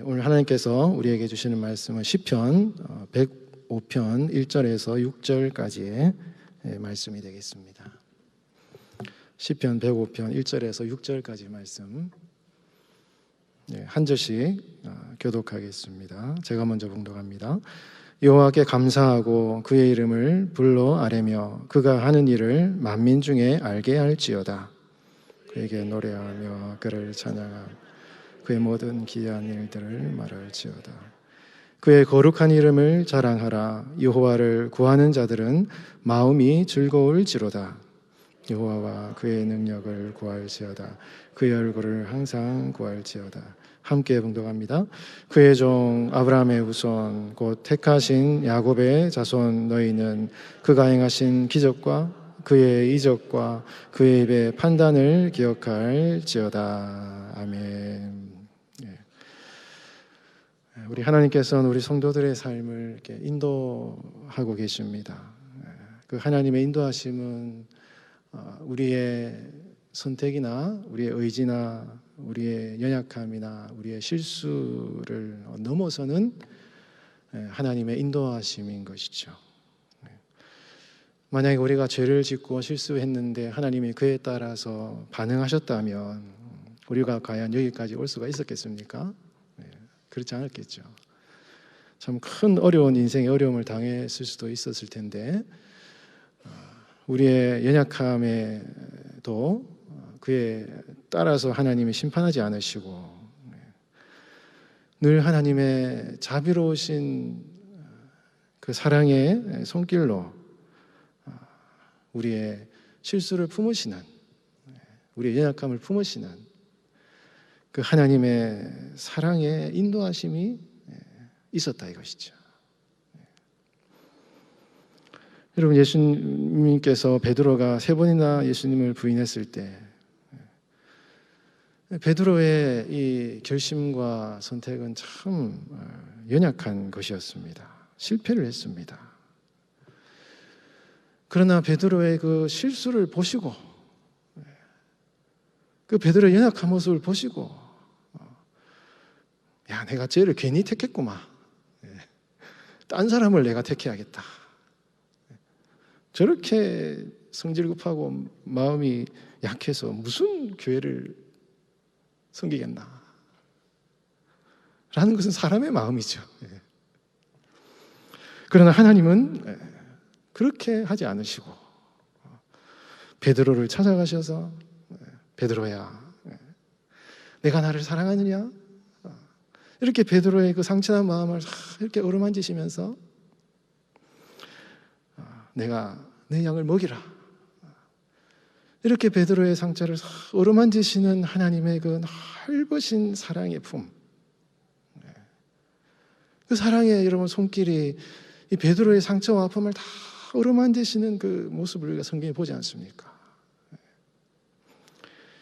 오늘 하나님께서 우리에게 주시는 말씀은 시편 105편 1절에서 6절까지의 말씀이 되겠습니다. 시편 105편 1절에서 6절까지 말씀 한 절씩 교독하겠습니다. 제가 먼저 봉독합니다. 여호와께 감사하고 그의 이름을 불러 아뢰며 그가 하는 일을 만민 중에 알게 할지어다. 그에게 노래하며 그를 찬양하며 그의 모든 기이한 일들을 말할지어다. 그의 거룩한 이름을 자랑하라. 여호와를 구하는 자들은 마음이 즐거울지로다. 여호와와 그의 능력을 구할지어다. 그의 얼굴을 항상 구할지어다. 함께 봉독합니다. 그의 종 아브라함의 후손 곧 택하신 야곱의 자손 너희는 그가 행하신 기적과 그의 이적과 그의 입의 판단을 기억할지어다. 아멘. 우리 하나님께서는 우리 성도들의 삶을 이렇게 인도하고 계십니다. 그 하나님의 인도하심은 우리의 선택이나 우리의 의지나 우리의 연약함이나 우리의 실수를 넘어서는 하나님의 인도하심인 것이죠. 만약에 우리가 죄를 짓고 실수했는데 하나님이 그에 따라서 반응하셨다면 우리가 과연 여기까지 올 수가 있었겠습니까? 그렇지 않았겠죠. 참 큰 어려운 인생의 어려움을 당했을 수도 있었을 텐데 우리의 연약함에도 그에 따라서 하나님이 심판하지 않으시고 늘 하나님의 자비로우신 그 사랑의 손길로 우리의 실수를 품으시는, 우리의 연약함을 품으시는 그 하나님의 사랑의 인도하심이 있었다 이것이죠. 여러분, 예수님께서 베드로가 3번이나 예수님을 부인했을 때 베드로의 이 결심과 선택은 참 연약한 것이었습니다. 실패를 했습니다. 그러나 베드로의 그 실수를 보시고 그 베드로의 연약한 모습을 보시고 야, 내가 쟤를 괜히 택했구만. 딴 사람을 내가 택해야겠다. 저렇게 성질 급하고 마음이 약해서 무슨 교회를 섬기겠나 라는 것은 사람의 마음이죠. 그러나 하나님은 그렇게 하지 않으시고 베드로를 찾아가셔서 베드로야, 내가 나를 사랑하느냐? 이렇게 베드로의 그 상처난 마음을 이렇게 어루만지시면서 내가 내 양을 먹이라. 이렇게 베드로의 상처를 어루만지시는 하나님의 그 넓으신 사랑의 품, 그 사랑의 여러분 손길이 이 베드로의 상처와 아픔을 다 어루만지시는 그 모습을 우리가 성경에 보지 않습니까?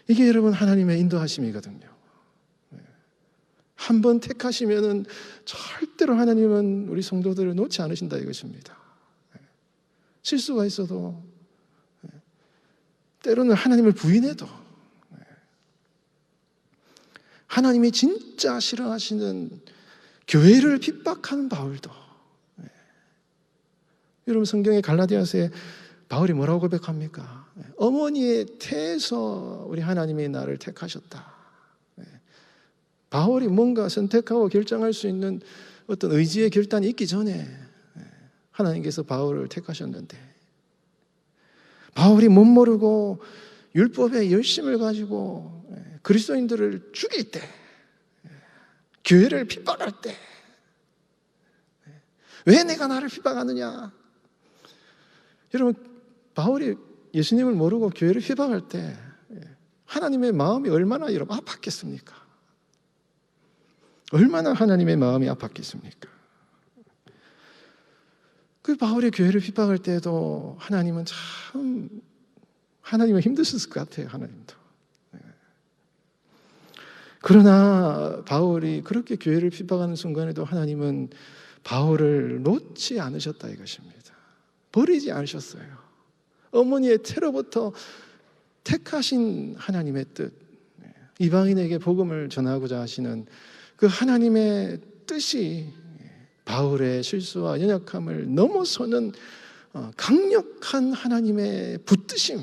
이게 여러분 하나님의 인도하심이거든요. 한번 택하시면은 절대로 하나님은 우리 성도들을 놓지 않으신다 이것입니다. 실수가 있어도 때로는 하나님을 부인해도 하나님이 진짜 싫어하시는 교회를 핍박하는 바울도 여러분 성경의 갈라디아서에 바울이 뭐라고 고백합니까? 어머니의 태에서 우리 하나님이 나를 택하셨다. 바울이 뭔가 선택하고 결정할 수 있는 어떤 의지의 결단이 있기 전에 하나님께서 바울을 택하셨는데 바울이 못 모르고 율법의 열심을 가지고 그리스도인들을 죽일 때, 교회를 핍박할 때 왜 내가 나를 핍박하느냐? 여러분, 바울이 예수님을 모르고 교회를 핍박할 때 하나님의 마음이 얼마나 여러분 아팠겠습니까? 얼마나 하나님의 마음이 아팠겠습니까? 그 바울이 교회를 핍박할 때도 하나님은 참 하나님은 힘드셨을 것 같아요. 하나님도. 그러나 바울이 그렇게 교회를 핍박하는 순간에도 하나님은 바울을 놓지 않으셨다 이것입니다. 버리지 않으셨어요. 어머니의 태로부터 택하신 하나님의 뜻, 이방인에게 복음을 전하고자 하시는 그 하나님의 뜻이 바울의 실수와 연약함을 넘어서는 강력한 하나님의 붙드심,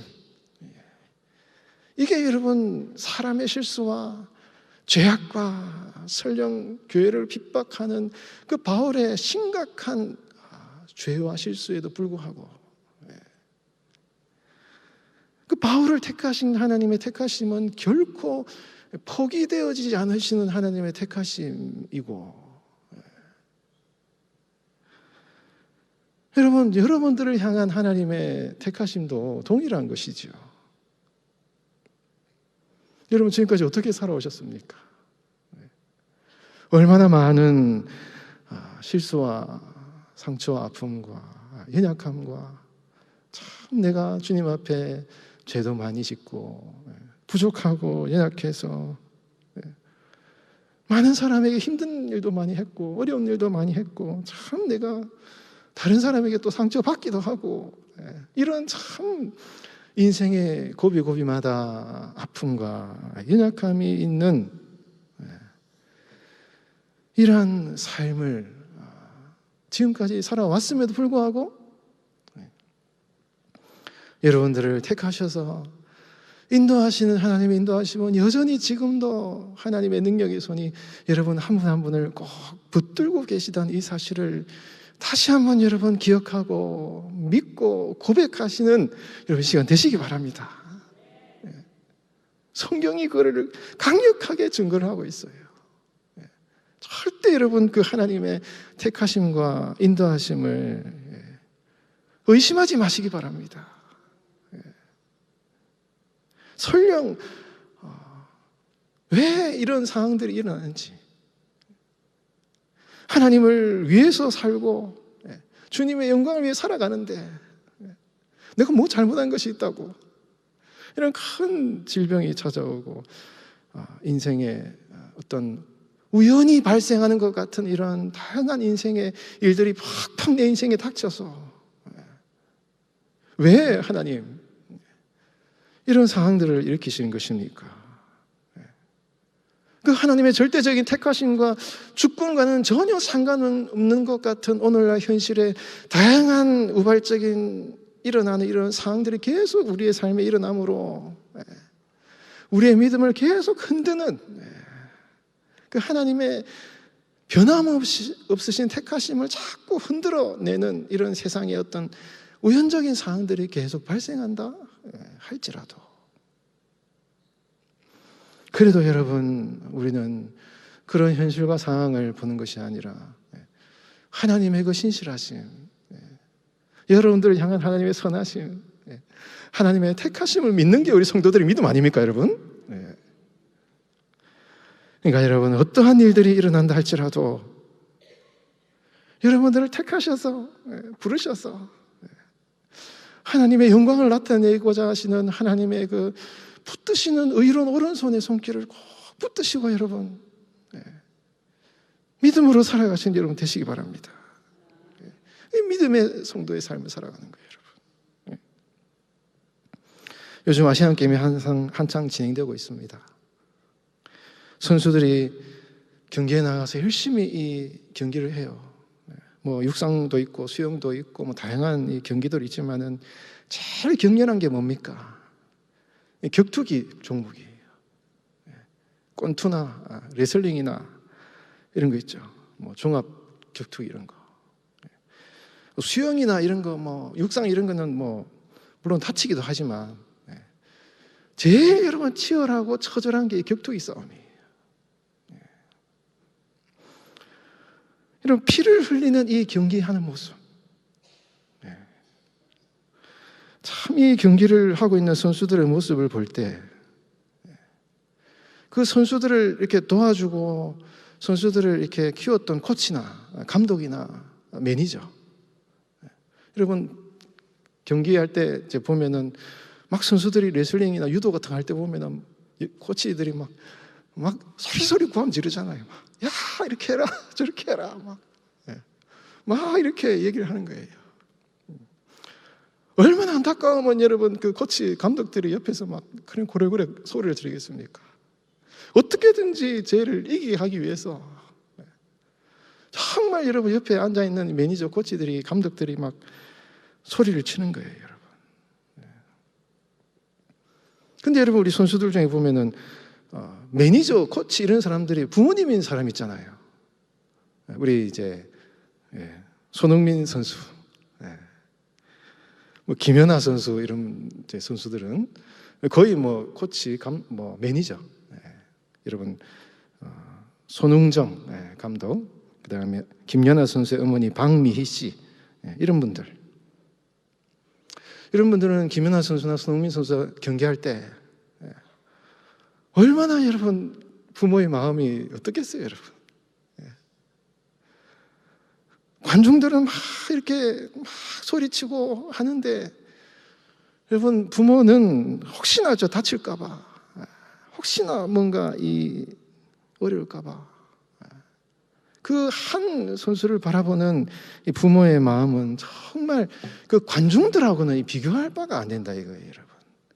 이게 여러분 사람의 실수와 죄악과 설령 교회를 핍박하는 그 바울의 심각한 죄와 실수에도 불구하고 그 바울을 택하신 하나님의 택하심은 결코 포기되어지지 않으시는 하나님의 택하심이고, 여러분, 여러분들을 향한 하나님의 택하심도 동일한 것이죠. 여러분 지금까지 어떻게 살아오셨습니까? 얼마나 많은 실수와 상처와 아픔과 연약함과 참 내가 주님 앞에 죄도 많이 짓고 부족하고 연약해서 많은 사람에게 힘든 일도 많이 했고 어려운 일도 많이 했고 참 내가 다른 사람에게 또 상처받기도 하고 이런 참 인생의 고비고비마다 아픔과 연약함이 있는 이러한 삶을 지금까지 살아왔음에도 불구하고 여러분들을 택하셔서 인도하시는 하나님의 인도하심은 여전히 지금도 하나님의 능력의 손이 여러분 한 분 한 분을 꼭 붙들고 계시다는 이 사실을 다시 한번 여러분 기억하고 믿고 고백하시는 여러분 시간 되시기 바랍니다. 성경이 그거를 강력하게 증거를 하고 있어요. 절대 여러분 그 하나님의 택하심과 인도하심을 의심하지 마시기 바랍니다. 설령 왜 이런 상황들이 일어나는지, 하나님을 위해서 살고 주님의 영광을 위해 살아가는데 내가 뭐 잘못한 것이 있다고 이런 큰 질병이 찾아오고 인생의 어떤 우연히 발생하는 것 같은 이런 다양한 인생의 일들이 팍팍 내 인생에 닥쳐서 왜 하나님 이런 상황들을 일으키시는 것입니까? 그 하나님의 절대적인 택하심과 주권과는 전혀 상관없는 것 같은 오늘날 현실의 다양한 우발적인 일어나는 이런 상황들이 계속 우리의 삶에 일어나므로 우리의 믿음을 계속 흔드는 그 하나님의 변함없으신 택하심을 자꾸 흔들어내는 이런 세상의 어떤 우연적인 상황들이 계속 발생한다 할지라도, 그래도 여러분 우리는 그런 현실과 상황을 보는 것이 아니라 하나님의 그 신실하심, 여러분들을 향한 하나님의 선하심, 하나님의 택하심을 믿는 게 우리 성도들의 믿음 아닙니까 여러분? 그러니까 여러분 어떠한 일들이 일어난다 할지라도 여러분들을 택하셔서 부르셔서 하나님의 영광을 나타내고자 하시는 하나님의 그 붙드시는 의로운 오른손의 손길을 꼭 붙드시고 여러분 믿음으로 살아가시는 여러분 되시기 바랍니다. 이 믿음의 성도의 삶을 살아가는 거예요 여러분. 요즘 아시안 게임이 한창 진행되고 있습니다. 선수들이 경기에 나가서 열심히 이 경기를 해요. 뭐 육상도 있고 수영도 있고 뭐 다양한 이 경기들이 있지만은 제일 격렬한 게 뭡니까? 격투기 종목이에요. 권투나 레슬링이나 이런 거 있죠. 뭐 종합 격투기 이런 거. 수영이나 이런 거 뭐 육상 이런 거는 뭐 물론 다치기도 하지만 제일 여러분 치열하고 처절한 게 격투기 싸움이에요. 이런 피를 흘리는 이 경기하는 모습, 참 이 경기를 하고 있는 선수들의 모습을 볼 때 그 선수들을 이렇게 도와주고 선수들을 이렇게 키웠던 코치나 감독이나 매니저, 여러분 경기할 때 이제 보면은 막 선수들이 레슬링이나 유도 같은 거 할 때 보면은 코치들이 막 소리소리 고함 지르잖아요. 야 이렇게 해라 저렇게 해라 막 이렇게 얘기를 하는 거예요. 얼마나 안타까우면 여러분 그 코치 감독들이 옆에서 막 그런 고래고래 소리를 지르겠습니까? 어떻게든지 죄를 이기게 하기 위해서 정말 여러분 옆에 앉아있는 매니저, 코치들이, 감독들이 막 소리를 치는 거예요, 여러분. 근데 여러분 우리 선수들 중에 보면은 매니저, 코치 이런 사람들이 부모님인 사람 있잖아요. 우리 이제 손흥민 선수, 뭐 김연아 선수 이런 이제 선수들은 거의 뭐 코치, 뭐 매니저. 여러분 손흥정 감독, 그다음에 김연아 선수의 어머니 박미희 씨, 이런 분들. 이런 분들은 김연아 선수나 손흥민 선수가 경기할 때 얼마나 여러분 부모의 마음이 어떻겠어요, 여러분. 관중들은 막 이렇게 막 소리치고 하는데 여러분 부모는 혹시나 저 다칠까봐, 혹시나 뭔가 어려울까봐 그 한 선수를 바라보는 이 부모의 마음은 정말 그 관중들하고는 비교할 바가 안 된다 이거예요, 여러분.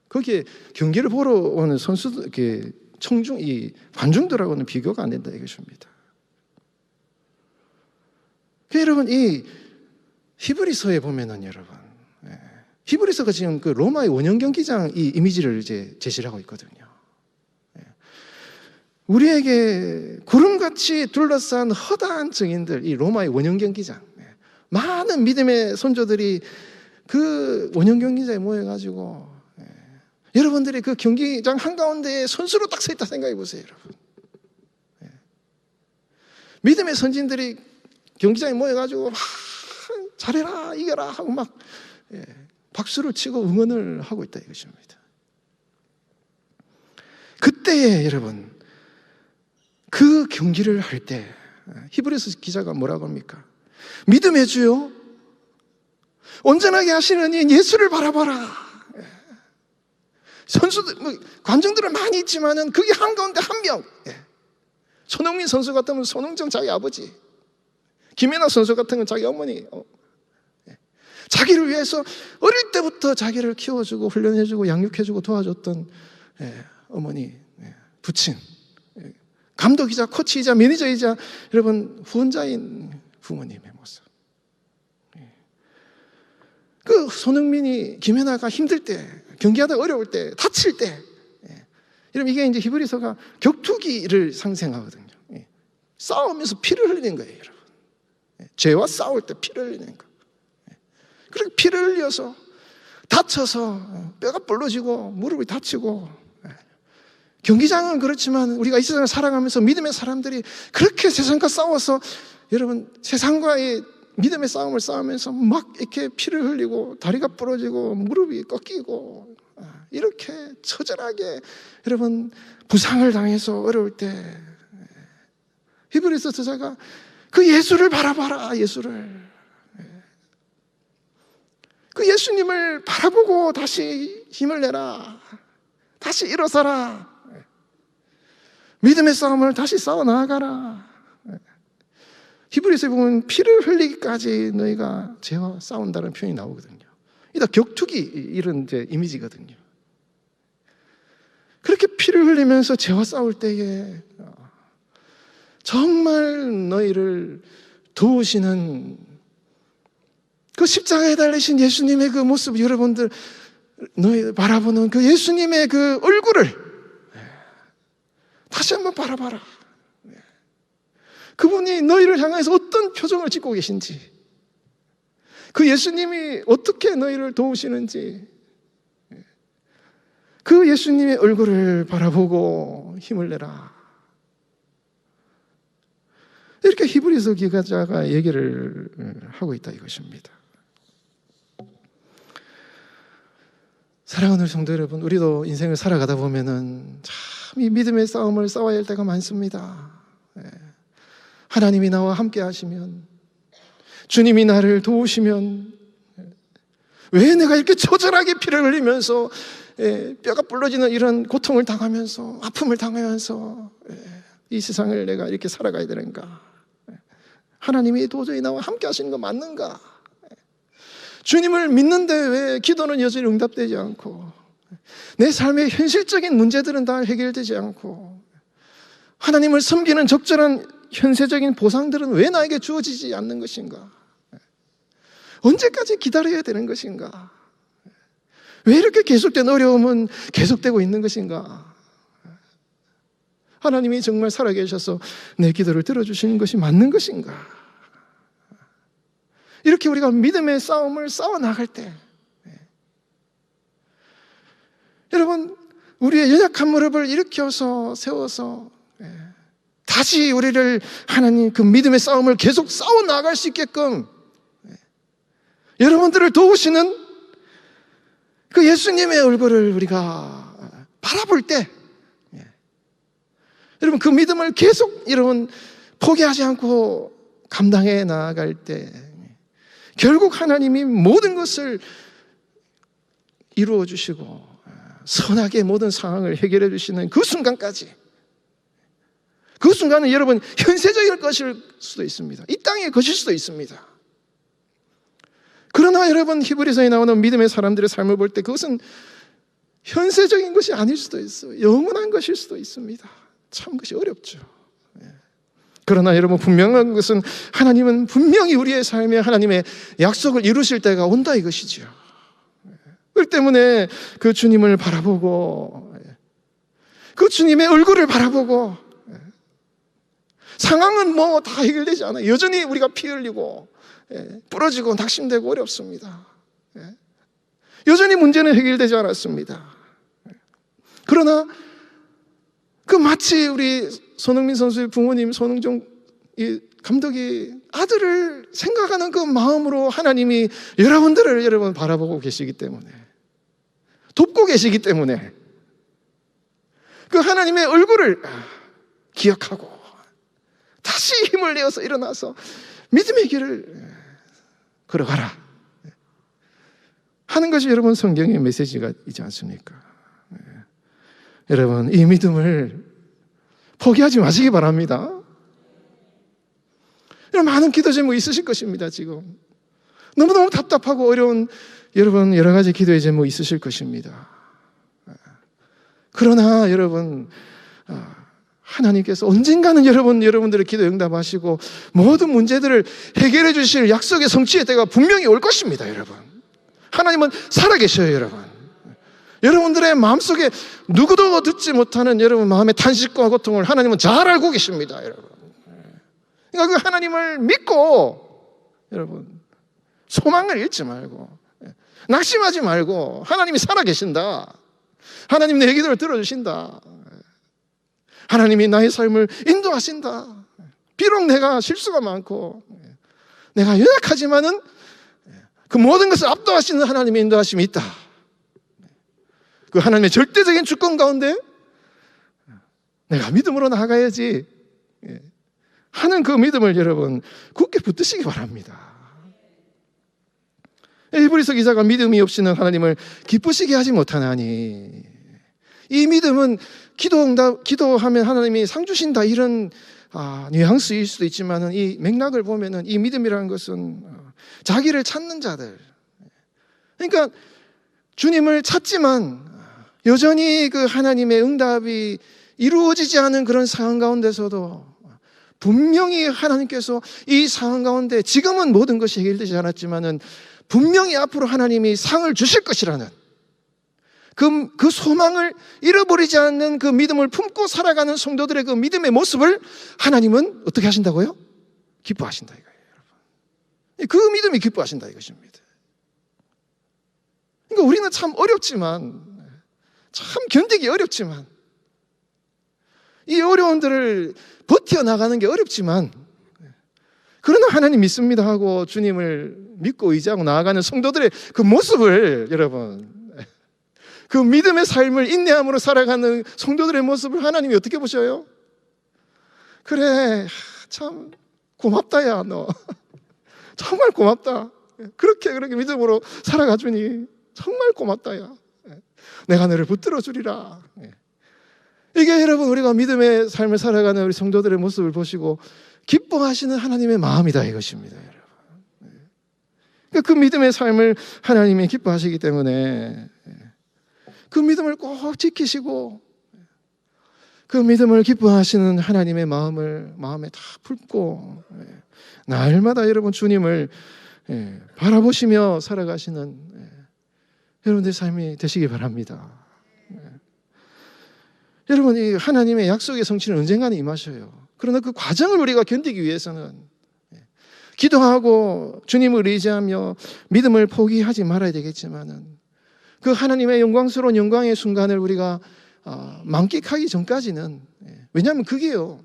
거기에 경기를 보러 오는 선수들, 이 관중들하고는 비교가 안 된다 이것입니다. 여러분 이 히브리서에 보면은 여러분, 히브리서가 지금 그 로마의 원형 경기장 이 이미지를 이제 제시를 하고 있거든요. 우리에게 구름같이 둘러싼 허다한 증인들, 이 로마의 원형 경기장, 많은 믿음의 선조들이 그 원형 경기장에 모여가지고 여러분들이 그 경기장 한가운데에 선수로 딱 서 있다 생각해 보세요, 여러분. 믿음의 선진들이 경기장에 모여가지고 막 잘해라, 이겨라 하고 막 박수를 치고 응원을 하고 있다 이것입니다. 그때에 여러분 그 경기를 할 때 히브리서 기자가 뭐라고 합니까? 믿음의 주요 온전하게 하시는 이 예수를 바라봐라. 선수들, 관중들은 많이 있지만은 그게 한가운데 한 명. 손흥민 선수 같으면 손흥정 자기 아버지, 김연아 선수 같은 건 자기 어머니, 자기를 위해서 어릴 때부터 자기를 키워주고 훈련해주고 양육해주고 도와줬던 어머니, 부친, 감독이자 코치이자 매니저이자 여러분 후원자인 부모님의 모습. 그 손흥민이, 김연아가 힘들 때, 경기하다 어려울 때, 다칠 때, 여러분 이게 이제 히브리서가 격투기를 상징하거든요. 싸우면서 피를 흘리는 거예요, 여러분. 죄와 싸울 때 피를 흘리는 거. 그렇게 피를 흘려서 다쳐서 뼈가 부러지고 무릎이 다치고, 경기장은 그렇지만 우리가 이 세상을 살아가면서 믿음의 사람들이 그렇게 세상과 싸워서 여러분 세상과의 믿음의 싸움을 싸우면서 막 이렇게 피를 흘리고 다리가 부러지고 무릎이 꺾이고 이렇게 처절하게 여러분 부상을 당해서 어려울 때 히브리서 저자가 그 예수를 바라봐라, 예수를. 그 예수님을 바라보고 다시 힘을 내라, 다시 일어서라, 믿음의 싸움을 다시 싸워 나아가라. 히브리서에 보면 피를 흘리기까지 너희가 죄와 싸운다는 표현이 나오거든요. 이다 격투기 이런 이제 이미지거든요. 그렇게 피를 흘리면서 죄와 싸울 때에 정말 너희를 도우시는 그 십자가에 달리신 예수님의 그 모습, 여러분들 너희 바라보는 그 예수님의 그 얼굴을 다시 한번 바라봐라. 그분이 너희를 향해서 어떤 표정을 짓고 계신지, 그 예수님이 어떻게 너희를 도우시는지, 그 예수님의 얼굴을 바라보고 힘을 내라. 이렇게 히브리서 기자가 얘기를 하고 있다 이것입니다. 사랑하는 성도 여러분, 우리도 인생을 살아가다 보면은 참 이 믿음의 싸움을 싸워야 할 때가 많습니다. 하나님이 나와 함께 하시면, 주님이 나를 도우시면, 왜 내가 이렇게 처절하게 피를 흘리면서 뼈가 부러지는 이런 고통을 당하면서 아픔을 당하면서 이 세상을 내가 이렇게 살아가야 되는가? 하나님이 도저히 나와 함께 하시는 거 맞는가? 주님을 믿는데 왜 기도는 여전히 응답되지 않고, 내 삶의 현실적인 문제들은 다 해결되지 않고, 하나님을 섬기는 적절한 현세적인 보상들은 왜 나에게 주어지지 않는 것인가? 언제까지 기다려야 되는 것인가? 왜 이렇게 계속된 어려움은 계속되고 있는 것인가? 하나님이 정말 살아계셔서 내 기도를 들어주시는 것이 맞는 것인가? 이렇게 우리가 믿음의 싸움을 싸워나갈 때, 여러분, 우리의 연약한 무릎을 일으켜서 세워서 다시 우리를 하나님 그 믿음의 싸움을 계속 싸워나갈 수 있게끔 여러분들을 도우시는 그 예수님의 얼굴을 우리가 바라볼 때, 여러분 그 믿음을 계속 여러분 포기하지 않고 감당해 나아갈 때 결국 하나님이 모든 것을 이루어 주시고 선하게 모든 상황을 해결해 주시는 그 순간까지, 그 순간은 여러분 현세적일 것일 수도 있습니다. 이 땅의 것일 수도 있습니다. 그러나 여러분 히브리서에 나오는 믿음의 사람들의 삶을 볼 때 그것은 현세적인 것이 아닐 수도 있어요. 영원한 것일 수도 있습니다. 참 그것이 어렵죠. 그러나 여러분 분명한 것은 하나님은 분명히 우리의 삶에 하나님의 약속을 이루실 때가 온다 이것이죠. 그렇기 때문에 그 주님을 바라보고 그 주님의 얼굴을 바라보고, 상황은 뭐 다 해결되지 않아요. 여전히 우리가 피 흘리고 부러지고 낙심되고 어렵습니다. 여전히 문제는 해결되지 않았습니다. 그러나 그 마치 우리 손흥민 선수의 부모님 손흥종 감독이 아들을 생각하는 그 마음으로 하나님이 여러분들을 여러분 바라보고 계시기 때문에, 돕고 계시기 때문에 그 하나님의 얼굴을 기억하고 다시 힘을 내어서 일어나서 믿음의 길을 걸어가라 하는 것이 여러분 성경의 메시지가 있지 않습니까? 여러분 이 믿음을 포기하지 마시기 바랍니다. 많은 기도 제목이 있으실 것입니다. 지금 너무너무 답답하고 어려운 여러분 여러 가지 기도의 제목이 있으실 것입니다. 그러나 여러분 하나님께서 언젠가는 여러분들의 기도 응답하시고 모든 문제들을 해결해 주실 약속의 성취의 때가 분명히 올 것입니다. 여러분 하나님은 살아계셔요. 여러분들의 마음속에 누구도 듣지 못하는 여러분 마음의 탄식과 고통을 하나님은 잘 알고 계십니다. 여러분 그러니까 그 하나님을 믿고 여러분 소망을 잃지 말고 낙심하지 말고, 하나님이 살아계신다, 하나님 내 기도를 들어주신다, 하나님이 나의 삶을 인도하신다. 비록 내가 실수가 많고 내가 연약하지만은 그 모든 것을 압도하시는 하나님의 인도하심이 있다. 그 하나님의 절대적인 주권 가운데 내가 믿음으로 나아가야지 하는 그 믿음을 여러분 굳게 붙드시기 바랍니다. 히브리서 기자가 믿음이 없이는 하나님을 기쁘시게 하지 못하나니, 이 믿음은 기도하면 하나님이 상 주신다 이런 뉘앙스일 수도 있지만은 이 맥락을 보면은 이 믿음이라는 것은 자기를 찾는 자들, 그러니까 주님을 찾지만 여전히 그 하나님의 응답이 이루어지지 않은 그런 상황 가운데서도 분명히 하나님께서 이 상황 가운데 지금은 모든 것이 해결되지 않았지만은 분명히 앞으로 하나님이 상을 주실 것이라는 그 소망을 잃어버리지 않는 그 믿음을 품고 살아가는 성도들의 그 믿음의 모습을 하나님은 어떻게 하신다고요? 기뻐하신다 이거예요, 여러분. 그 믿음이 기뻐하신다 이것입니다. 그러니까 우리는 참 어렵지만, 참 견디기 어렵지만, 이 어려움들을 버텨나가는 게 어렵지만, 그러나 하나님 믿습니다 하고 주님을 믿고 의지하고 나아가는 성도들의 그 모습을, 여러분, 그 믿음의 삶을 인내함으로 살아가는 성도들의 모습을 하나님이 어떻게 보셔요? 그래, 참 고맙다 야 너 정말 고맙다, 그렇게 믿음으로 살아가 주니 정말 고맙다 야, 내가 너를 붙들어 주리라. 이게 여러분 우리가 믿음의 삶을 살아가는 우리 성도들의 모습을 보시고 기뻐하시는 하나님의 마음이다 이것입니다, 여러분. 그 믿음의 삶을 하나님이 기뻐하시기 때문에 그 믿음을 꼭 지키시고 그 믿음을 기뻐하시는 하나님의 마음을 마음에 다 품고 날마다 여러분 주님을 바라보시며 살아가시는 여러분들의 삶이 되시기 바랍니다. 여러분, 이 하나님의 약속의 성취는 언젠가는 임하셔요. 그러나 그 과정을 우리가 견디기 위해서는 기도하고 주님을 의지하며 믿음을 포기하지 말아야 되겠지만은 그 하나님의 영광스러운 영광의 순간을 우리가 만끽하기 전까지는, 왜냐하면 그게요,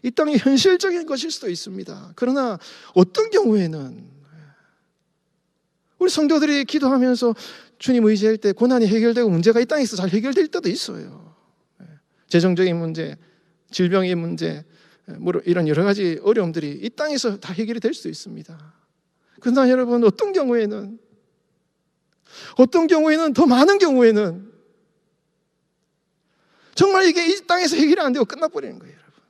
이 땅의 현실적인 것일 수도 있습니다. 그러나 어떤 경우에는 우리 성도들이 기도하면서 주님 의지할 때 고난이 해결되고 문제가 이 땅에서 잘 해결될 때도 있어요. 재정적인 문제, 질병의 문제, 이런 여러 가지 어려움들이 이 땅에서 다 해결이 될 수도 있습니다. 그러나 여러분, 어떤 경우에는 더 많은 경우에는 정말 이게 이 땅에서 해결이 안 되고 끝나버리는 거예요. 여러분,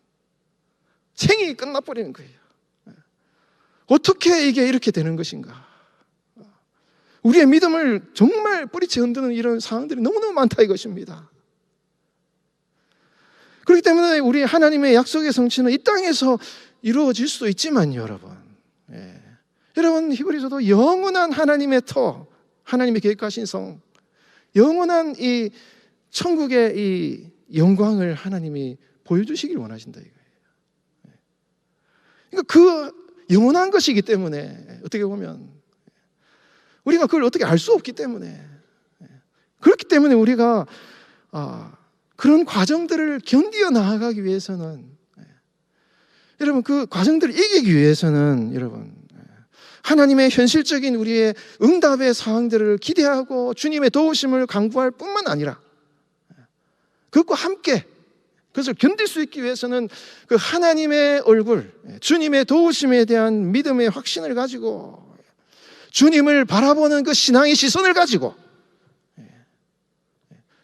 생이 끝나버리는 거예요. 어떻게 이게 이렇게 되는 것인가? 우리의 믿음을 정말 뿌리채 흔드는 이런 상황들이 너무너무 많다 이것입니다. 그렇기 때문에 우리 하나님의 약속의 성취는 이 땅에서 이루어질 수도 있지만 여러분, 여러분, 히브리서도 영원한 하나님의 터, 하나님의 계획하신 성, 영원한 이 천국의 이 영광을 하나님이 보여주시길 원하신다 이거예요. 그러니까 그 영원한 것이기 때문에 어떻게 보면 우리가 그걸 어떻게 알 수 없기 때문에, 그렇기 때문에 우리가 그런 과정들을 견디어 나아가기 위해서는, 여러분, 그 과정들을 이기기 위해서는 여러분, 하나님의 현실적인 우리의 응답의 상황들을 기대하고 주님의 도우심을 간구할 뿐만 아니라 그것과 함께 그것을 견딜 수 있기 위해서는 그 하나님의 얼굴, 주님의 도우심에 대한 믿음의 확신을 가지고 주님을 바라보는 그 신앙의 시선을 가지고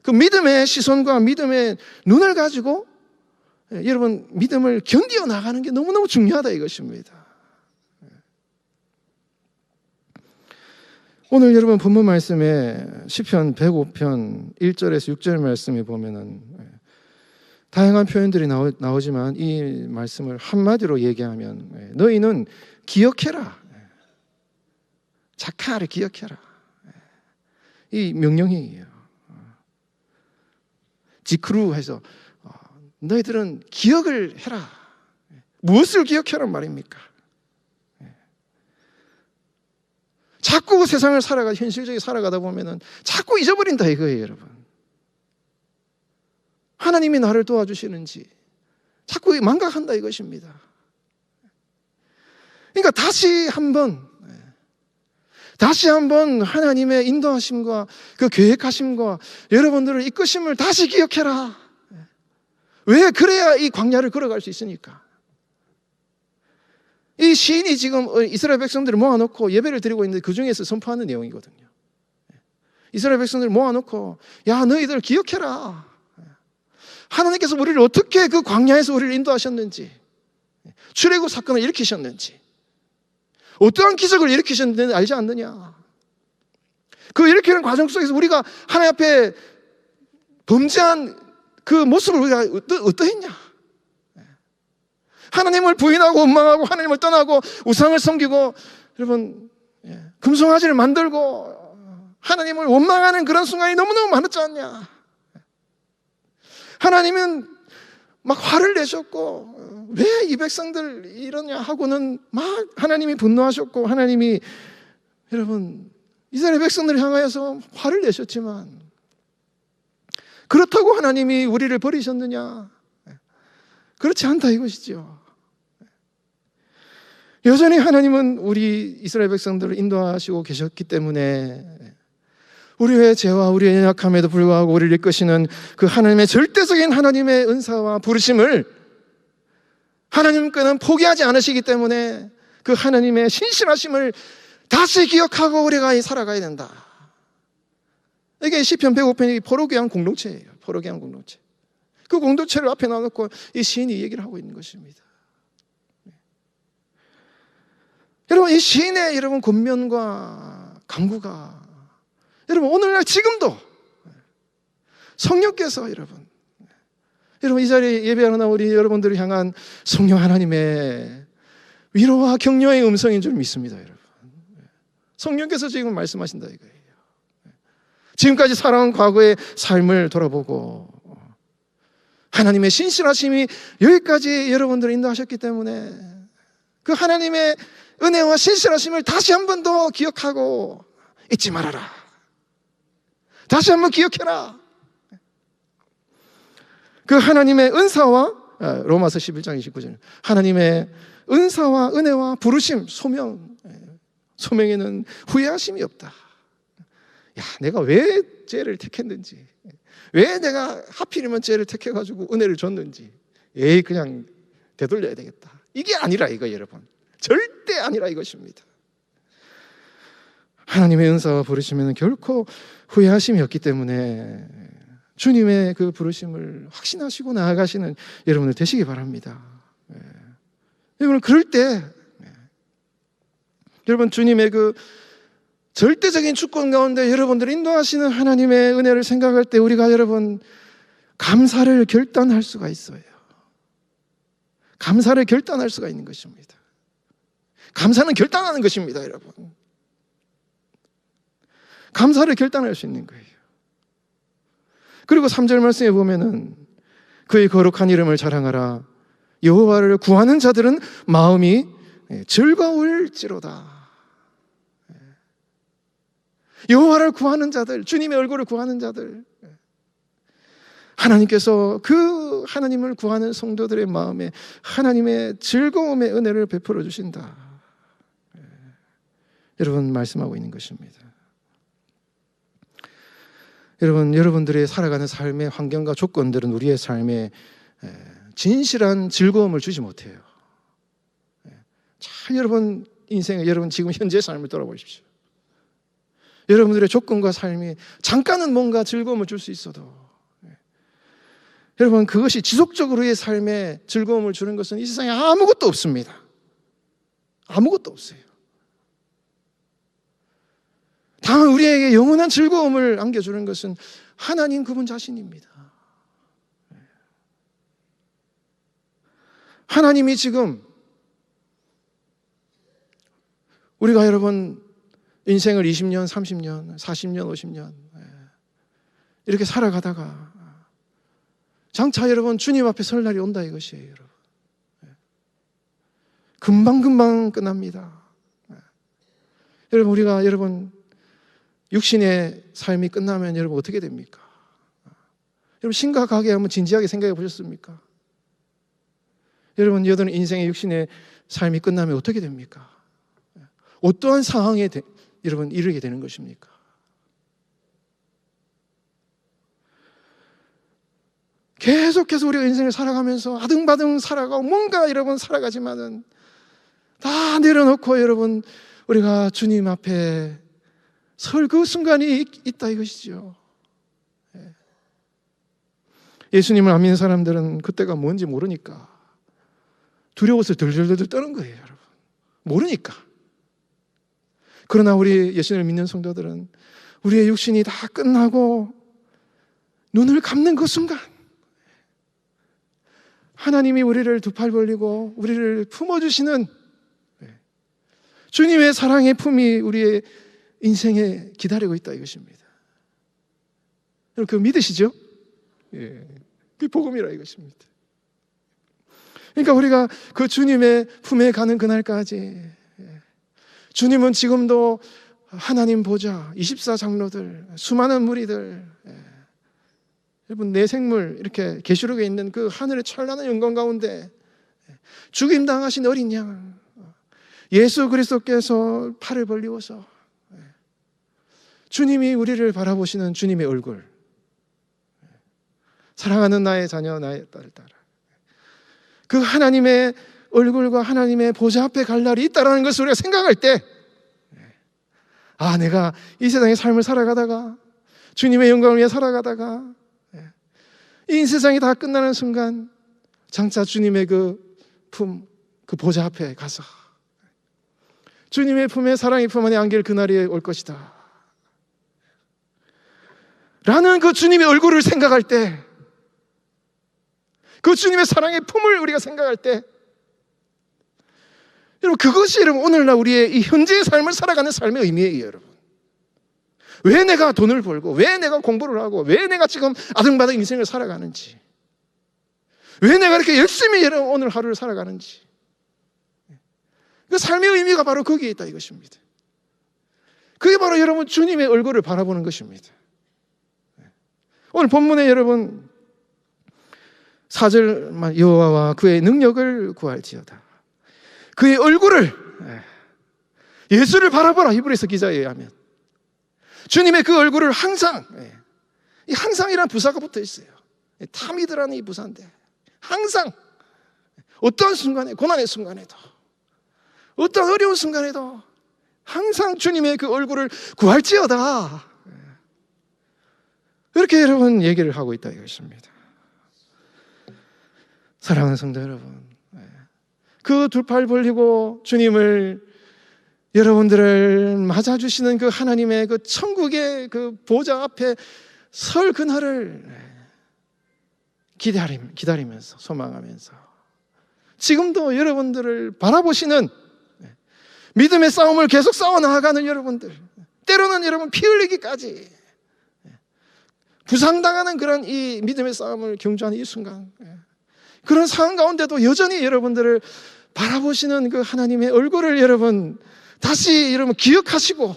그 믿음의 시선과 믿음의 눈을 가지고 여러분, 믿음을 견디어 나가는 게 너무너무 중요하다 이것입니다. 오늘 여러분 본문 말씀에 시편 105편 1절에서 6절 말씀에 보면은 다양한 표현들이 나오지만 이 말씀을 한마디로 얘기하면 너희는 기억해라, 자카를 기억해라, 이 명령이에요. 지크루 해서 너희들은 기억을 해라. 무엇을 기억해란 말입니까? 자꾸 세상을 현실적으로 살아가다 보면은 자꾸 잊어버린다 이거예요, 여러분. 하나님이 나를 도와주시는지 자꾸 망각한다 이것입니다. 그러니까 다시 한번 하나님의 인도하심과 그 계획하심과 여러분들을 이끄심을 다시 기억해라. 왜? 그래야 이 광야를 걸어갈 수 있으니까. 이 시인이 지금 이스라엘 백성들을 모아놓고 예배를 드리고 있는데 그 중에서 선포하는 내용이거든요. 이스라엘 백성들을 모아놓고 야, 너희들 기억해라. 하나님께서 우리를 어떻게 그 광야에서 우리를 인도하셨는지, 출애굽 사건을 일으키셨는지, 어떠한 기적을 일으키셨는지 알지 않느냐. 그 일으키는 과정 속에서 우리가 하나님 앞에 범죄한 그 모습을 우리가 어떠했냐. 하나님을 부인하고 원망하고 하나님을 떠나고 우상을 섬기고 여러분 금송아지를 만들고 하나님을 원망하는 그런 순간이 너무너무 많았지 않냐. 하나님은 막 화를 내셨고 왜 이 백성들 이러냐 하고는 막 하나님이 분노하셨고 하나님이 여러분 이스라엘 백성들을 향하여서 화를 내셨지만 그렇다고 하나님이 우리를 버리셨느냐? 그렇지 않다 이것이죠. 여전히 하나님은 우리 이스라엘 백성들을 인도하시고 계셨기 때문에 우리의 죄와 우리의 연약함에도 불구하고 우리를 이끄시는 그 하나님의 절대적인 하나님의 은사와 부르심을 하나님께는 포기하지 않으시기 때문에 그 하나님의 신실하심을 다시 기억하고 우리가 살아가야 된다. 이게 시편 105편이 포로교한 공동체예요. 포로교한 공동체. 그 공동체를 앞에 놔놓고 이 시인이 얘기를 하고 있는 것입니다. 여러분, 이 시인의 여러분 권면과 강구가 여러분 오늘날 지금도 성령께서 여러분 여러분, 이 자리에 예배하는 우리 여러분들을 향한 성령 하나님의 위로와 격려의 음성인 줄 믿습니다. 여러분, 성령께서 지금 말씀하신다 이거예요. 지금까지 살아온 과거의 삶을 돌아보고 하나님의 신실하심이 여기까지 여러분들을 인도하셨기 때문에 그 하나님의 은혜와 신실하심을 다시 한 번 더 기억하고 잊지 말아라. 다시 한 번 기억해라. 그 하나님의 은사와 로마서 11장 29절 하나님의 은사와 은혜와 부르심, 소명에는 후회하심이 없다. 야, 내가 왜 죄를 택했는지, 왜 내가 하필이면 죄를 택해가지고 은혜를 줬는지, 그냥 되돌려야 되겠다. 이게 아니라 이거 여러분, 절대 아니라 이것입니다. 하나님의 은사와 부르심에는 결코 후회하심이 없기 때문에 주님의 그 부르심을 확신하시고 나아가시는 여러분들 되시기 바랍니다. 여러분, 그럴 때 여러분, 주님의 그 절대적인 주권 가운데 여러분들을 인도하시는 하나님의 은혜를 생각할 때 우리가 여러분 감사를 결단할 수가 있어요. 감사를 결단할 수가 있는 것입니다. 감사는 결단하는 것입니다, 여러분. 감사를 결단할 수 있는 거예요. 그리고 3절 말씀에 보면은 그의 거룩한 이름을 자랑하라. 여호와를 구하는 자들은 마음이 즐거울지로다. 여호와를 구하는 자들, 주님의 얼굴을 구하는 자들, 하나님께서 그 하나님을 구하는 성도들의 마음에 하나님의 즐거움의 은혜를 베풀어 주신다. 여러분, 말씀하고 있는 것입니다. 여러분, 여러분들의 살아가는 삶의 환경과 조건들은 우리의 삶에 진실한 즐거움을 주지 못해요. 자, 여러분 인생에, 여러분 지금 현재 삶을 돌아보십시오. 여러분들의 조건과 삶이 잠깐은 뭔가 즐거움을 줄 수 있어도 여러분, 그것이 지속적으로의 삶에 즐거움을 주는 것은 이 세상에 아무것도 없습니다. 아무것도 없어요. 다만 우리에게 영원한 즐거움을 안겨주는 것은 하나님 그분 자신입니다. 하나님이 지금 우리가 여러분 인생을 20년, 30년, 40년, 50년 이렇게 살아가다가 장차 여러분 주님 앞에 설 날이 온다 이것이에요. 여러분, 금방금방 끝납니다. 여러분, 우리가 여러분 육신의 삶이 끝나면 여러분 어떻게 됩니까? 여러분, 심각하게 한번 진지하게 생각해 보셨습니까? 여러분, 여러분 인생의 육신의 삶이 끝나면 어떻게 됩니까? 어떠한 상황에 여러분 이르게 되는 것입니까? 계속해서 우리가 인생을 살아가면서 아등바등 살아가고 뭔가 여러분 살아가지만은 다 내려놓고 여러분 우리가 주님 앞에 설 그 순간이 있다 이것이죠. 예수님을 안 믿는 사람들은 그때가 뭔지 모르니까 두려워서 덜덜덜 떠는 거예요, 여러분. 모르니까. 그러나 우리 예수님을 믿는 성도들은 우리의 육신이 다 끝나고 눈을 감는 그 순간 하나님이 우리를 두 팔 벌리고 우리를 품어주시는 주님의 사랑의 품이 우리의 인생에 기다리고 있다 이것입니다. 여러분, 그거 믿으시죠? 그게 복음이라 이것입니다. 그러니까 우리가 그 주님의 품에 가는 그날까지 주님은 지금도 하나님 보좌 24장로들 수많은 무리들 여러분 내 생물 이렇게 계시록에 있는 그 하늘의 찬란한 영광 가운데 죽임당하신 어린 양 예수 그리스도께서 팔을 벌리워서 주님이 우리를 바라보시는 주님의 얼굴, 사랑하는 나의 자녀 나의 딸 따라 그 하나님의 얼굴과 하나님의 보좌 앞에 갈 날이 있다는 것을 우리가 생각할 때 내가 이 세상의 삶을 살아가다가 주님의 영광을 위해 살아가다가 이 세상이 다 끝나는 순간 장차 주님의 그 품, 그 보좌 앞에 가서 주님의 품에 사랑의 품 안에 안길 그날이 올 것이다 라는 그 주님의 얼굴을 생각할 때 그 주님의 사랑의 품을 우리가 생각할 때, 여러분, 그것이 여러분 오늘날 우리의 이 현재의 삶을 살아가는 삶의 의미예요, 여러분. 왜 내가 돈을 벌고, 왜 내가 공부를 하고, 왜 내가 지금 아등바등 인생을 살아가는지, 왜 내가 이렇게 열심히 여러분 오늘 하루를 살아가는지, 그 삶의 의미가 바로 거기에 있다 이것입니다. 그게 바로 여러분 주님의 얼굴을 바라보는 것입니다. 오늘 본문에 여러분 4절 여호와와 그의 능력을 구할지어다. 그의 얼굴을, 예수를 바라보라. 히브리서 기자에 의하면 주님의 그 얼굴을 항상, 이 항상이라는 부사가 붙어 있어요. 타미드라는 이 부사인데, 항상 어떠한 순간에, 고난의 순간에도, 어떤 어려운 순간에도 항상 주님의 그 얼굴을 구할지어다. 이렇게 여러분 얘기를 하고 있다 이것입니다. 사랑하는 성도 여러분, 그 두 팔 벌리고 주님을, 여러분들을 맞아주시는 그 하나님의 그 천국의 그 보좌 앞에 설 그날을 기다리면서, 소망하면서 지금도 여러분들을 바라보시는, 믿음의 싸움을 계속 싸워 나아가는 여러분들, 때로는 여러분 피 흘리기까지 부상당하는 그런 이 믿음의 싸움을 경주하는 이 순간, 그런 상황 가운데도 여전히 여러분들을 바라보시는 그 하나님의 얼굴을 여러분 다시 여러분 기억하시고,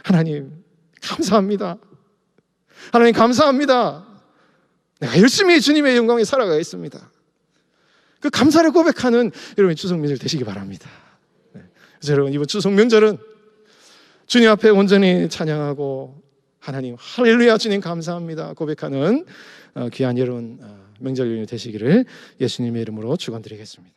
하나님 감사합니다. 하나님 감사합니다. 내가 열심히 주님의 영광에 살아가겠습니다. 그 감사를 고백하는 여러분 추석 명절 되시기 바랍니다. 그래서 여러분 이번 추석 명절은 주님 앞에 온전히 찬양하고, 하나님 할렐루야 주님 감사합니다 고백하는 귀한 여러분 명절 되시기를 예수님의 이름으로 축원드리겠습니다.